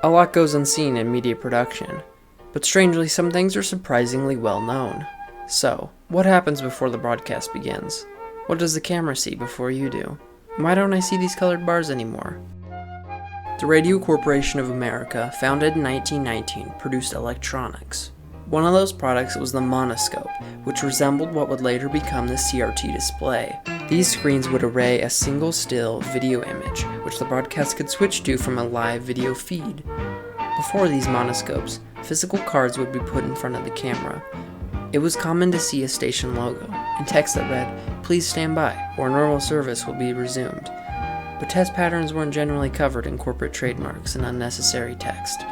A lot goes unseen in media production, but strangely some things are surprisingly well known. So, what happens before the broadcast begins? What does the camera see before you do? Why don't I see these colored bars anymore? The Radio Corporation of America, founded in 1919, produced electronics. One of those products was the monoscope, which resembled what would later become the CRT display. These screens would array a single still video image, which the broadcast could switch to from a live video feed. Before these monoscopes, physical cards would be put in front of the camera. It was common to see a station logo and text that read, "Please stand by," or "Normal service will be resumed." But test patterns weren't generally covered in corporate trademarks and unnecessary text.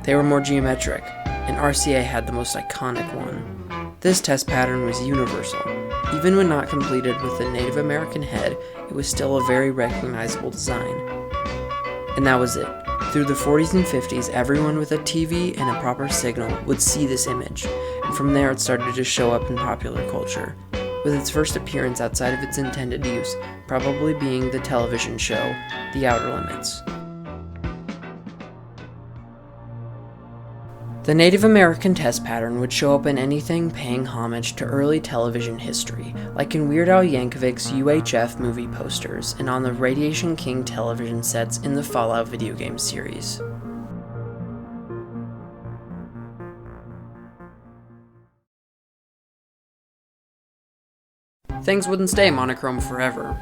They were more geometric, and RCA had the most iconic one. This test pattern was universal. Even when not completed with a Native American head, it was still a very recognizable design. And that was it. Through the 40s and 50s, everyone with a TV and a proper signal would see this image, and from there it started to show up in popular culture, with its first appearance outside of its intended use probably being the television show, The Outer Limits. The Native American test pattern would show up in anything paying homage to early television history, like in Weird Al Yankovic's UHF movie posters and on the Radiation King television sets in the Fallout video game series. Things wouldn't stay monochrome forever.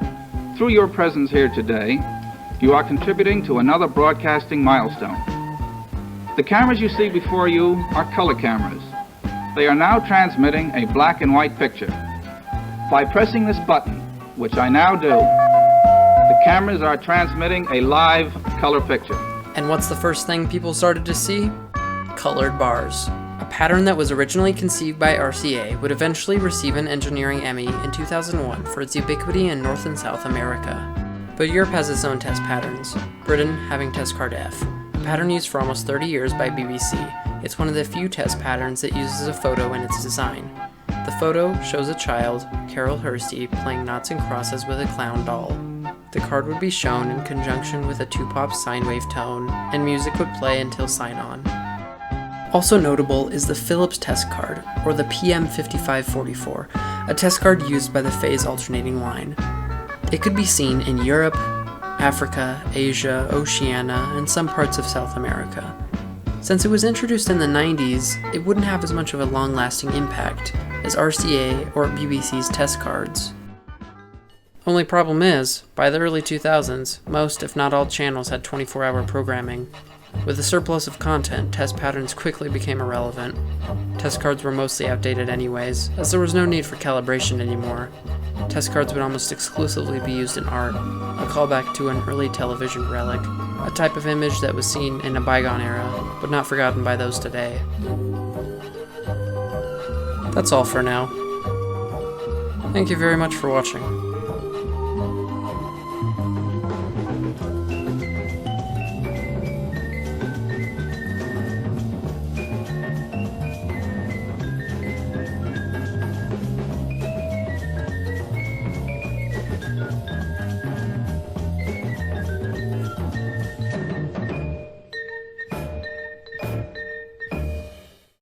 Through your presence here today, you are contributing to another broadcasting milestone. The cameras you see before you are color cameras. They are now transmitting a black and white picture. By pressing this button, which I now do, the cameras are transmitting a live color picture. And what's the first thing people started to see? Colored bars. A pattern that was originally conceived by RCA would eventually receive an engineering Emmy in 2001 for its ubiquity in North and South America. But Europe has its own test patterns, Britain having test card F. Pattern used for almost 30 years by BBC. It's one of the few test patterns that uses a photo in its design. The photo shows a child, Carol Hursty, playing noughts and crosses with a clown doll. The card would be shown in conjunction with a 2-pop sine wave tone, and music would play until sign-on. Also notable is the Philips test card, or the PM5544, a test card used by the phase alternating line. It could be seen in Europe, Africa, Asia, Oceania, and some parts of South America. Since it was introduced in the 90s, it wouldn't have as much of a long-lasting impact as RCA or BBC's test cards. Only problem is, by the early 2000s, most if not all channels had 24-hour programming. With a surplus of content, test patterns quickly became irrelevant. Test cards were mostly outdated anyways, as there was no need for calibration anymore. Test cards would almost exclusively be used in art, a callback to an early television relic, a type of image that was seen in a bygone era, but not forgotten by those today. That's all for now. Thank you very much for watching.